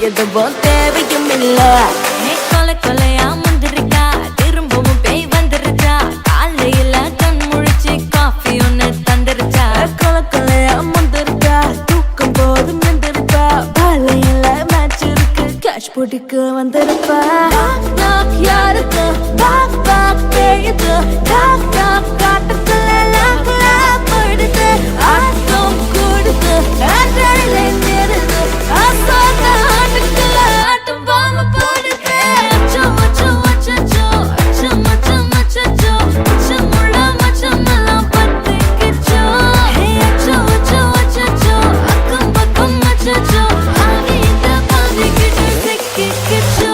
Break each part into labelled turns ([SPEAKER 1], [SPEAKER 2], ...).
[SPEAKER 1] எதுவும் தேவையும் இல்ல. கொலை கொலையா முந்திருக்கா, திரும்பவும் பேய் வந்துருச்சா, காலையில கண் முழிச்சு காஃபி ஒன்னு தந்துருச்சா. கொலை கொலையா முந்திருக்கா, தூக்கம் போதும் வந்துருக்கா, காலையில மேட்ச் இருக்கு, கேஷ் போட்டுக்கு வந்திருப்பா. யாருக்கு பாக் பாக் பேயுது, டாக் டாக் காட்டுக்குள்ள லாக் லாக் போயிடுது, ஆட்டம் கூடுது, ஆட்டடிலே நேருது, ஆசாத ஆட்டுக்குள்ள ஆட்டம் பாம்பு போடுது. அச்சம் அச்சம் அச்சச்சோ, அச்சம் அச்சம் அச்சச்சோ, அச்சமுள்ள மச்சமெல்லாம் பத்திக்கிச்சோ. அச்சம் அச்சம் அச்சச்சோ, அக்கம் பக்கம் அச்சச்சோ, ஆகிட்ட பாதிக்கிட்டு சிக்கிக்கிச்சோ.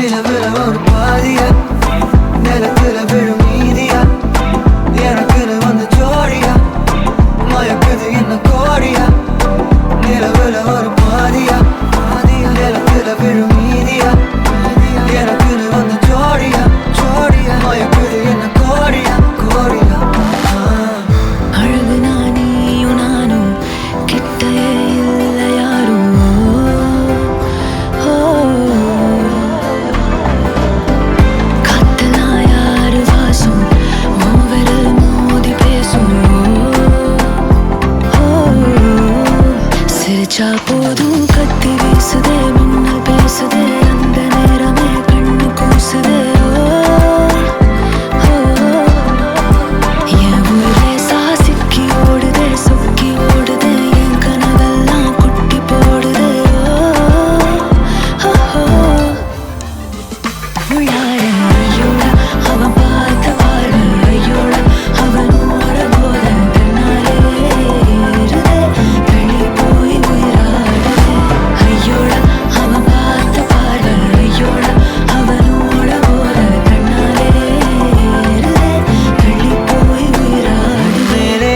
[SPEAKER 2] நிலவுல ஒரு பாதியா நிலத்துல விழும் மீதியா எனக்குன்னு வந்து ஜோடியா மயக்குது என்ன கோடியா நிலவுல ஒரு பாதியா நிலத்துல விழும் மீதியா எனக்குன்னு வந்து ஜோடியா மயக்குது என்ன கோடியா
[SPEAKER 1] அழகு நானியும் நானும் கிட்டே இல்லை யாரும் காத்தெல்லாம் யாரு வாசம் மூவரில் மோதி பேசும் சிரிச்சா போதும் கத்தி வீசுதே மின்னல் பேசுதே அந்த நேரமே கண்ணு கூசுதே என் ஊரே சாசிக்கி ஓடுதே சொக்கி ஓடுதே என் கனவெல்லாம் குட்டி போடுதே உள்ளார ஐயோட அவன் பார்த்த பார்வை ஐயோட அவன் ஓர போத கண்ணாலே ஏறுதே வெளி போய் உயிராடுதே ஐயோட அவன் பார்த்த பார்வை ஐயோட அவன் ஓர போத கண்ணாலே ஏறுதே வெளி போய் உயிராடுதே
[SPEAKER 2] மேலே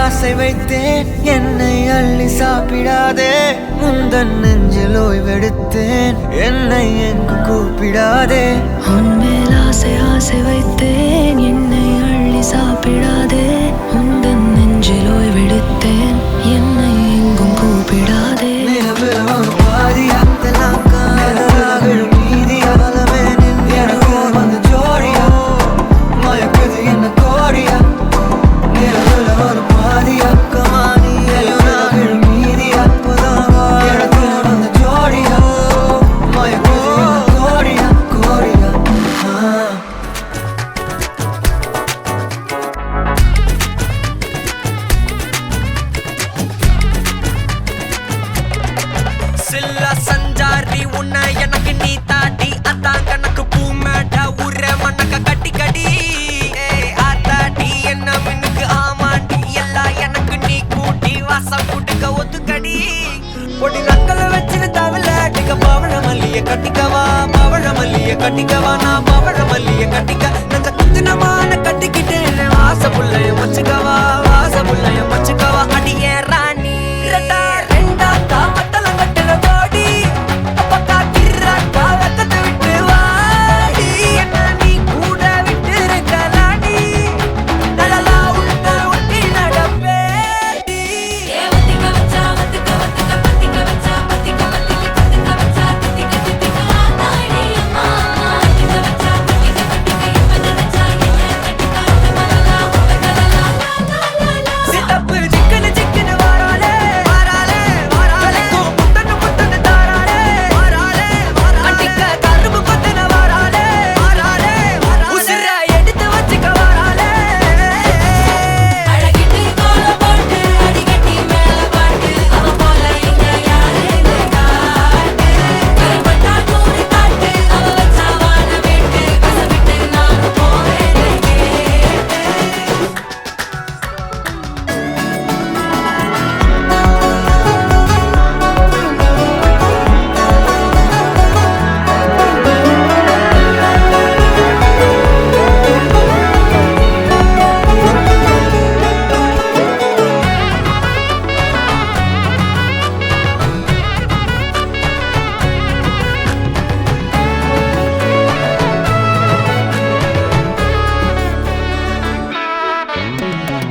[SPEAKER 2] ஆசை வைத்தேன் என்னை அள்ளி சாப்பிடாதே முந்தன் நெஞ்சில் ஓய்வெடுத்தேன் என்னை எங்கு கூப்பிடாதே
[SPEAKER 1] உன்மேல் ஆசை வைத்தேன் என்னை அள்ளி சாப்பிடாதே உந்தன் நெஞ்சில் ஓய்வெடுத்தேன் என்னை எங்கும் கூப்பிடாதே
[SPEAKER 2] நிலவுல ஒரு பாதியா நிலத்துல விழும் மீதியா எனக்கு வந்து ஜோடியா மயக்குது என்ன கோடியா நிலவுல ஒரு பாதியா நிலத்துல விழும் மீதியா எனக்கு வந்து ஜோடியா மயக்குது என்ன கோடியா
[SPEAKER 3] சில்ல சஞ்சாரி உன்னை எனக்கு நீ தாட்டி அதான் கணக்கு பூ மேட்ட உர மண்ணக்க கட்டி கடி ஆத்தாட்டி என்ன மின்னுக்கு ஆமாண்டி எல்லாம் எனக்கு நீ கூட்டி வாசம் கூட்டுக்க ஒத்துக்கடி பொடி நக்கல வச்சிரு தவில அடிக்க பவழ மல்லிய கட்டிக்கவா நான் பவழ மல்லிய கட்டிக்க நெஞ்ச குத்தினமான கட்டிக்கிட்டேன் வாச புள்ளைய வச்சுக்கவா அடியே ராணி ரெண்டா தாமத்தலம் கட்டுற போடி அப்பக்கா கிராக்கா வெக்கத்தை விட்டு வாடி என்ன நீ கூட விட்டு இருக்கலாடி நலலா உள்ள ஒட்டி நடப்பேடி சிட்டப்பு சிக்கனு வாராலே முத்தன்னு தாராலே அட்டிக்க கரும்பு கொத்தன வாராலே உசிர எடுத்து வச்சுக்க வாராலே
[SPEAKER 1] அழகிட்டு கோல போட்டு அடிக்கட்டி மேல பாட்டு அவ போல இங்க யாரு காட்டு கருப்பட்டா கூறி காட்டு அவ வச்சா வாழ வேட்டு கசவிட்டு நானும் போவேன்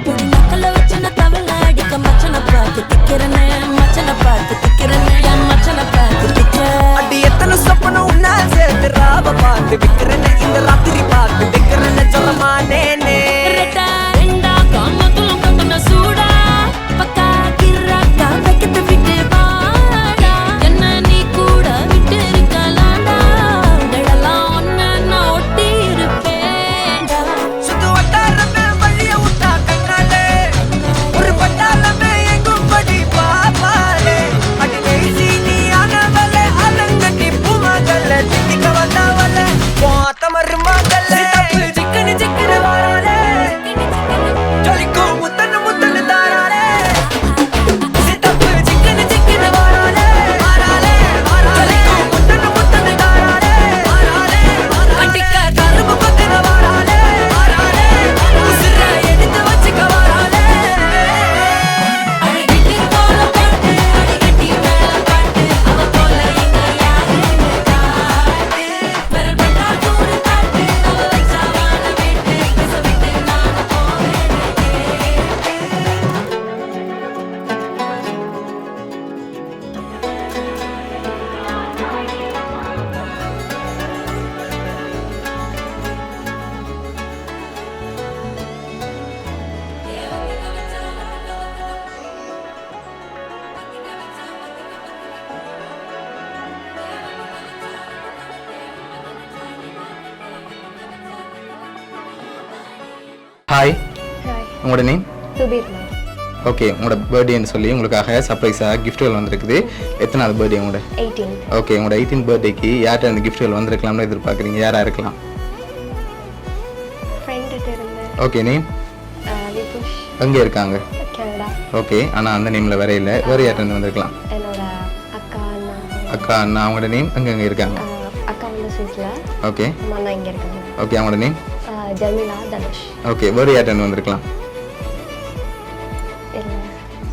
[SPEAKER 1] பொடி நக்கல வச்சன தவள அடிக்க மச்சன பார்த்து திக்கிறனே என் மச்சன பார்த்து திக்கிற
[SPEAKER 3] அடி எத்தனை சொப்பனம் உன்னா சேர்த்து ராவ பார்த்து விக்கிறேன்னு இந்த ராத்திரி பார்த்து விக்கிறேன்னு சொல்லமானேனே
[SPEAKER 1] ரெண்டா காமத்துலம் கட்டன சூடா பக்கா கிராக்கா வைக்கத்து விட்டு பாடா என்ன நீ கூட விட்டு இருக்கலாம்டா நிழலாம் ஒன்ன நான் ஒட்டி இருப்பேன்டா
[SPEAKER 3] சுத்து வட்டாரமே வழிய விட்டா கண்ணாலே ஒரு பட்டாளமே எங்கும் படி பாப்பாலே அடி பேசி நீ ஆனவளே அலங்கட்டி பூமகள திட்டிக்க வந்தவளே போத்த மருமகளே சிக்கனு வார
[SPEAKER 4] ஹாய்,
[SPEAKER 5] ஹாய்
[SPEAKER 4] உங்களோட நேம்?
[SPEAKER 5] சுபீர்மா.
[SPEAKER 4] ஓகே, உங்களோட பர்த்டேன்னு சொல்லி உங்களுக்காக சர்ப்ரைஸாக கிஃப்ட்டுகள் வந்திருக்குது. எத்தனாவது பர்த்டே உங்களோட?
[SPEAKER 5] 18th.
[SPEAKER 4] ஓகே, உங்களோட 18th பர்த்டேக்கு யார்கிட்ட அந்த கிஃப்ட்டுகள் வந்திருக்கலாம்னு எதிர்பார்க்குறீங்க? யாராக இருக்கலாம்?
[SPEAKER 5] ஃப்ரெண்டுகிட்ட இருந்து
[SPEAKER 4] ஓகே, நேம்?
[SPEAKER 5] விபுஷ்,
[SPEAKER 4] எங்கே இருக்காங்க?
[SPEAKER 5] கனடா.
[SPEAKER 4] ஓகே, ஆனால் அந்த நேமில் வேற இல்லை. வேறு யார்கிட்ட வந்திருக்கலாம்?
[SPEAKER 5] என்னோட அக்கா அண்ணா.
[SPEAKER 4] அக்கா அண்ணா அவங்களோட நேம் எங்கெங்கே இருக்காங்க?
[SPEAKER 5] அக்கா வந்து சுவிஸில்,
[SPEAKER 4] ஓகே
[SPEAKER 5] அண்ணா இங்கே இருக்காங்க.
[SPEAKER 4] ஓகே, அவங்களோட நேம்?
[SPEAKER 5] ஜமீலா, தனுஷ்.
[SPEAKER 4] ஓகே, வேறு யார்கிட்ட வந்திருக்கலாம்?
[SPEAKER 5] இல்லை,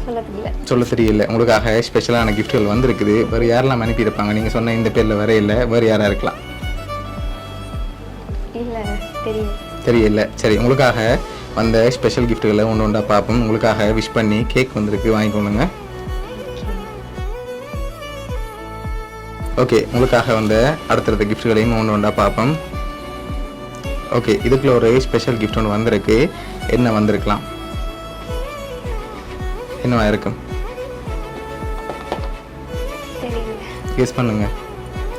[SPEAKER 5] சொல்ல தெரியல.
[SPEAKER 4] சொல்ல தெரியல. உங்களுக்காக ஸ்பெஷலான கிஃப்ட்டுகள் வந்திருக்குது. வேறு யாரெல்லாம் அனுப்பியிருப்பாங்க? நீங்கள் சொன்ன இந்த பேரில் வேற இல்லை. வேறு யாராக இருக்கலாம்?
[SPEAKER 5] இல்லை, தெரியும்.
[SPEAKER 4] தெரியல. சரி, உங்களுக்காக வந்த ஸ்பெஷல் கிஃப்ட்டுகளை ஒன்று ஒன்றா பார்ப்போம். உங்களுக்காக விஷ் பண்ணி கேக் வந்திருக்கு, வாங்கிக்கொள்ளுங்க. ஓகே, உங்களுக்காக வந்த அடுத்தடுத்த கிஃப்ட்டுகளையும் ஒன்று ஒன்றா பார்ப்போம். ஓகே, இதுக்குள்ள ஒரு ஸ்பெஷல் கிஃப்ட் ஒன்று வந்திருக்கு. என்ன வந்திருக்கலாம்? என்னவா இருக்கும்?
[SPEAKER 5] தெரியல.
[SPEAKER 4] கெஸ் பண்ணுங்க.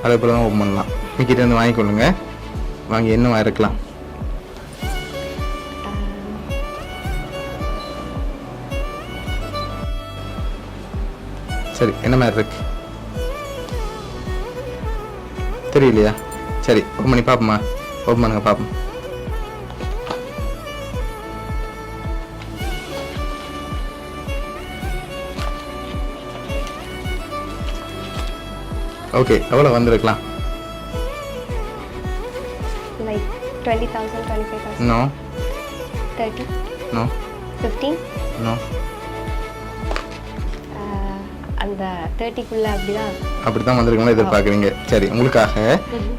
[SPEAKER 4] அதே போல தான் ஓப்பன் பண்ணலாம். மிக்கிட்ட இருந்து வாங்கிக்கொள்ளுங்க. வாங்கி என்னவா இருக்கலாம்? சரி, என்ன மாதிரி இருக்கு? தெரியலையா? சரி, ஓப்பன் பண்ணி பார்ப்போமா? ஓப்பன் பண்ணுங்க பார்ப்போம். ஓகே, எவ்வளோ வந்திருக்கலாம்?
[SPEAKER 5] Like 20,000, 25,000,
[SPEAKER 4] no
[SPEAKER 5] 30,
[SPEAKER 4] no
[SPEAKER 5] 15.
[SPEAKER 4] நோ.
[SPEAKER 5] அந்த 30க்குள்ள அப்படிதான்.
[SPEAKER 4] அப்படி தான் வந்திருக்கீங்களா எதிர்பார்க்குறீங்க? சரி, உங்களுக்காக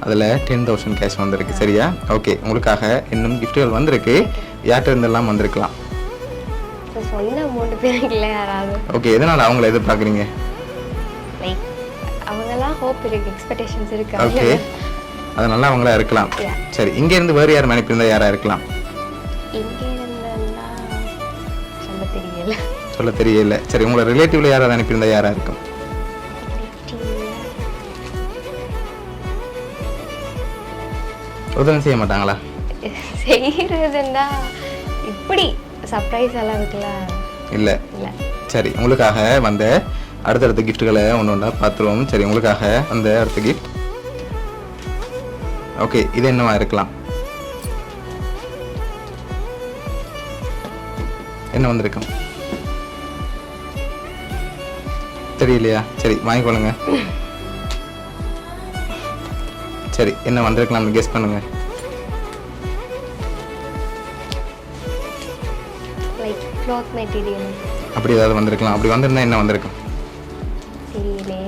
[SPEAKER 4] அதில் 10,000 கேஷ் வந்திருக்கு. சரியா? ஓகே, உங்களுக்காக இன்னும் கிஃப்ட்டுகள் வந்திருக்கு. யார்கிட்ட இருந்தெல்லாம் வந்திருக்கலாம்?
[SPEAKER 5] இப்போ சொன்ன 3 பேருக்கு இல்லை யாராவது.
[SPEAKER 4] ஓகே, எதனால் அவங்கள எதிர்பார்க்குறீங்க?
[SPEAKER 5] லைக் அவங்கெல்லாம் ஹோப் இருக்கு, எக்ஸ்பெக்டேஷன்ஸ் இருக்கு.
[SPEAKER 4] ஓகே, அதனால அவங்களா இருக்கலாம்.
[SPEAKER 5] Yeah.
[SPEAKER 4] சரி, இங்கேருந்து வேறு யார் அனுப்பியிருந்தா யாராக இருக்கலாம்?
[SPEAKER 5] இங்கே இருந்தா சொல்ல தெரியல.
[SPEAKER 4] சொல்ல தெரியல. சரி, உங்களோட ரிலேட்டிவ்ல யாராவது அனுப்பியிருந்தா யாராக இருக்கும்? உதவி செய்ய மாட்டாங்களா?
[SPEAKER 5] செய்யறதுன்னா இப்படி சர்ப்ரைஸ் எல்லாம் இருக்குல்ல.
[SPEAKER 4] இல்லை.
[SPEAKER 5] இல்லை.
[SPEAKER 4] சரி, உங்களுக்காக வந்த அடுத்தடுத்த கிஃப்ட்டுகளை ஒன்று ஒன்றா பார்த்துருவோம். சரி, உங்களுக்காக அந்த அடுத்த கிஃப்ட். ஓகே, இது என்னவா இருக்கலாம்? என்ன வந்திருக்கும்? தெரியலையா? சரி, வாங்கிக்கொள்ளுங்க. சரி, என்ன வந்திருக்கலாம்னு கெஸ் பண்ணுங்க.
[SPEAKER 5] Like cloth material.
[SPEAKER 4] அப்படி ஏதாவது வந்திருக்கலாம். அப்படி வந்திருந்தா என்ன வந்திருக்கும்?
[SPEAKER 5] தெரியலே.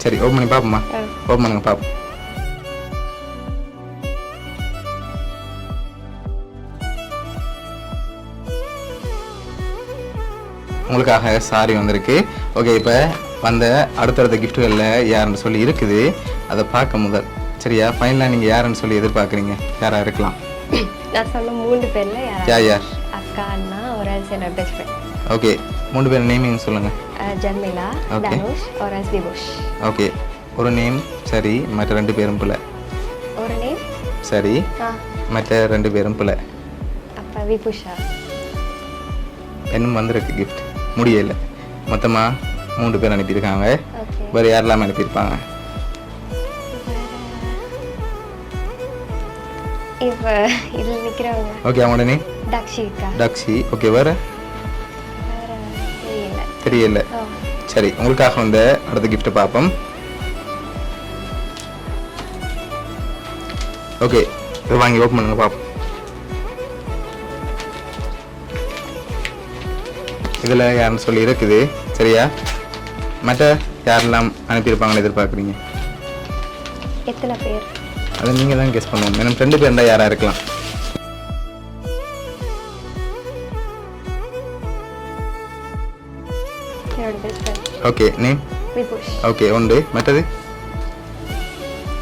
[SPEAKER 4] சரி, ஓப்பன் பண்ணி பார்ப்போமா? ஓப்பன் பண்ணுங்க பார்ப்போம். உங்களுக்காக சாரி வந்திருக்கு. ஓகே, இப்போ வந்த அடுத்தடுத்த கிஃப்ட்டுகளில் யாருன்னு சொல்லி இருக்குது, அதை பார்க்க முதல். சரியா? ஃபைனலாக நீங்கள் யாருன்னு சொல்லி எதிர்பார்க்குறீங்க? யாராக இருக்கலாம்?
[SPEAKER 5] நான் சொன்ன 3 பேர்ல
[SPEAKER 4] யார் யார்?
[SPEAKER 5] அக்கா அண்ணா ஒரு ஆள் என்னோட பெஸ்ட் ஃப்ரெண்ட்.
[SPEAKER 4] ஓகே, 3 பேர் நேமிங் சொல்லுங்கள்.
[SPEAKER 5] ஜர்மிளா,
[SPEAKER 4] Okay.
[SPEAKER 5] தனுஷ் ஒரு ஆள் திபுஷ்.
[SPEAKER 4] ஓகே, ஒரு நேம் சரி, மற்ற 2 பேரும் பிள்ளை.
[SPEAKER 5] ஒரு நேம்
[SPEAKER 4] சரி, மற்ற 2 பேரும் பிள்ளை.
[SPEAKER 5] அப்போ விபுஷா.
[SPEAKER 4] இன்னும் வந்திருக்கு கிஃப்ட், முடியலை. மொத்தமாக 3 பேர் அனுப்பியிருக்காங்க.
[SPEAKER 5] ஓகே.
[SPEAKER 4] வேறு யாரெல்லாம் அனுப்பியிருப்பாங்க?
[SPEAKER 5] இப்போ இதில் நிற்கிறவங்க
[SPEAKER 4] ஓகே, அவங்களோட நேம்?
[SPEAKER 5] தக்ஷிகா.
[SPEAKER 4] டாக்ஸி. ஓகே, வேறு?
[SPEAKER 5] வேற தெரியல.
[SPEAKER 4] தெரியல.
[SPEAKER 5] ஓ,
[SPEAKER 4] சரி, உங்களுக்காக வந்த அடுத்த கிஃப்ட்டை பார்ப்போம். ஓகே, இது வாங்கி ஓப்பன் பண்ணுங்க பார்ப்போம். இதில் யாருன்னு சொல்லி இருக்குது. சரியா? மற்ற யாரெல்லாம் அனுப்பியிருப்பாங்கன்னு எதிர்பார்க்குறீங்க?
[SPEAKER 5] எத்தனை பேர்?
[SPEAKER 4] அதை நீங்கள் தான் கெஸ் பண்ணுவோம். மேடம் 2 பேர் இருந்தால் யாராக இருக்கலாம்?
[SPEAKER 5] என்னோட best friend
[SPEAKER 4] okay, name?
[SPEAKER 5] Vibhush.
[SPEAKER 4] Okay, உண்டு. மற்றது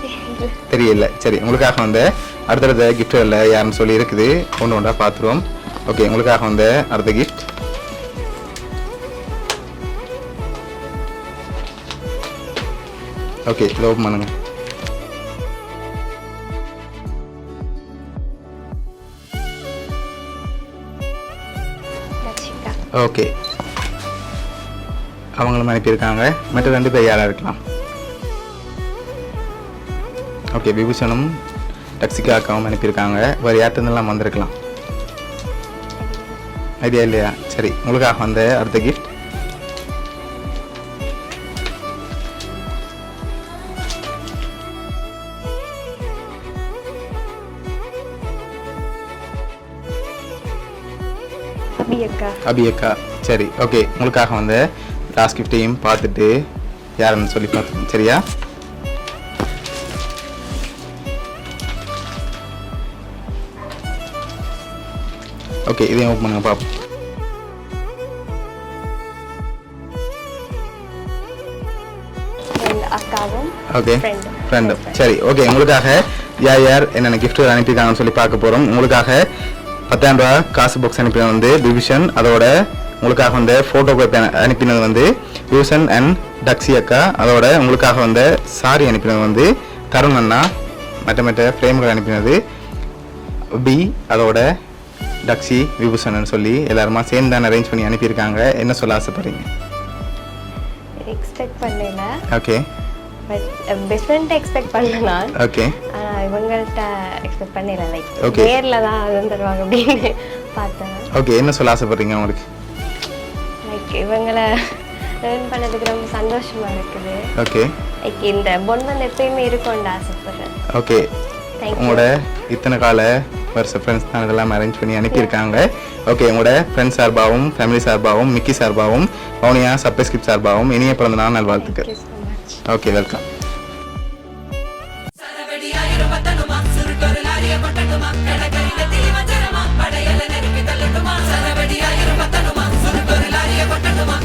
[SPEAKER 5] தெரியல.
[SPEAKER 4] தெரியல. சரி, உங்களுக்காக வந்த அடுத்தடுத்த கிஃப்ட்டுகளில் யாருன்னு சொல்லி இருக்குது, ஒன்று ஒன்றா பார்த்துருவோம். ஓகே, உங்களுக்காக வந்த அடுத்த கிஃப்ட். ஓகே, இதை ஓப்பன் பண்ணுங்க. ஓகே, அவங்களும் அனுப்பியிருக்காங்க. மற்ற 2 பேர் யாராக இருக்கலாம்? ஓகே, விபூஷனும் டக்ஸிகா அக்காவும் அனுப்பியிருக்காங்க. வேறு யார்ட்டெல்லாம் வந்திருக்கலாம்? ஐடியா இல்லையா? சரி, உங்களுக்காக வந்த அடுத்த கிஃப்ட்
[SPEAKER 5] அபி அக்கா.
[SPEAKER 4] அபி அக்கா. சரி, ஓகே, உங்களுக்காக வந்த லாஸ்ட் கிஃப்டையும் பார்த்துட்டு யாருன்னு சொல்லி பார்த்துக்கோங்க. சரியா? ஓகே, இதையும் ஓப்பன் பண்ணுங்க பாப்போம்.
[SPEAKER 5] friend அக்காவும்
[SPEAKER 4] ஓகே,
[SPEAKER 5] friend.
[SPEAKER 4] ஃப்ரெண்டும். சரி, ஓகே, உங்களுக்காக யார் யார் என்னென்ன கிஃப்ட் அனுப்பியிருக்காங்கன்னு சொல்லி பார்க்க போகிறோம். உங்களுக்காக 10,000 ரூபா காசு பாக்ஸ் அனுப்பினது வந்து விபூஷன். அதோட உங்களுக்காக வந்து ஃபோட்டோ காப்பி அனுப்பினது வந்து விபூஷன் அண்ட் டக்ஸி அக்கா. அதோட உங்களுக்காக வந்து சாரி அனுப்பினது வந்து தருண் அண்ணா. மற்ற ஃப்ரேம்கள் அனுப்பினது பி, அதோட டக்ஸி, விபூஷன் சொல்லி எல்லாருமா சேர்ந்து தான் அரேஞ்ச் பண்ணி அனுப்பியிருக்காங்க. என்ன சொல்ல ஆசைப்படுறீங்க?
[SPEAKER 5] எக்ஸ்பெக்ட் பண்ணல.
[SPEAKER 4] Okay,
[SPEAKER 5] but best friend expect பண்ணல.
[SPEAKER 4] ஓகே,
[SPEAKER 5] ஆனால் இவங்கள்ட்ட எக்ஸ்பெக்ட் பண்ணல. Like
[SPEAKER 4] Okay.
[SPEAKER 5] நேரில் தான் அது தருவாங்க அப்படின்னு பார்த்தேன்.
[SPEAKER 4] ஓகே, என்ன சொல்ல ஆசைப்படுறீங்க உங்களுக்கு?
[SPEAKER 5] லைக் இவங்களை லேர்ன் பண்ணதுக்கு ரொம்ப சந்தோஷமா இருக்குது.
[SPEAKER 4] ஓகே,
[SPEAKER 5] லைக் இந்த பொன் வந்து எப்பயுமே இருக்கும்னு ஆசைப்படுறேன்.
[SPEAKER 4] Okay,
[SPEAKER 5] thank you.
[SPEAKER 4] உங்களோட இத்தனை கால வருஷ ஃப்ரெண்ட்ஸ் தான் இதெல்லாம் அரேஞ்ச் பண்ணி அனுப்பியிருக்காங்க. ஓகே, உங்களோட ஃப்ரெண்ட்ஸ் சார்பாகவும் ஃபேமிலி சார்பாகவும் மிக்கி சார்பாகவும் பவுனியா சப்ஸ்கிரிப்ட் சார்பாகவும் இனிய பிறந்த நாள் நல்வாழ்த்துக்கள்.
[SPEAKER 5] Thank you so much.
[SPEAKER 4] Okay, welcome.
[SPEAKER 1] சரவெடியாயிரம் பத்தனுமா சுருட்டொரு லாரிய கொட்டட்டுமா கடற்கரையில தீவஞ்சரமா படையல நெருக்கி தள்ளட்டுமா சரவெடியாயிரம் பத்தனுமா சுருட்டொரு லாரிய கொட்டட்டுமா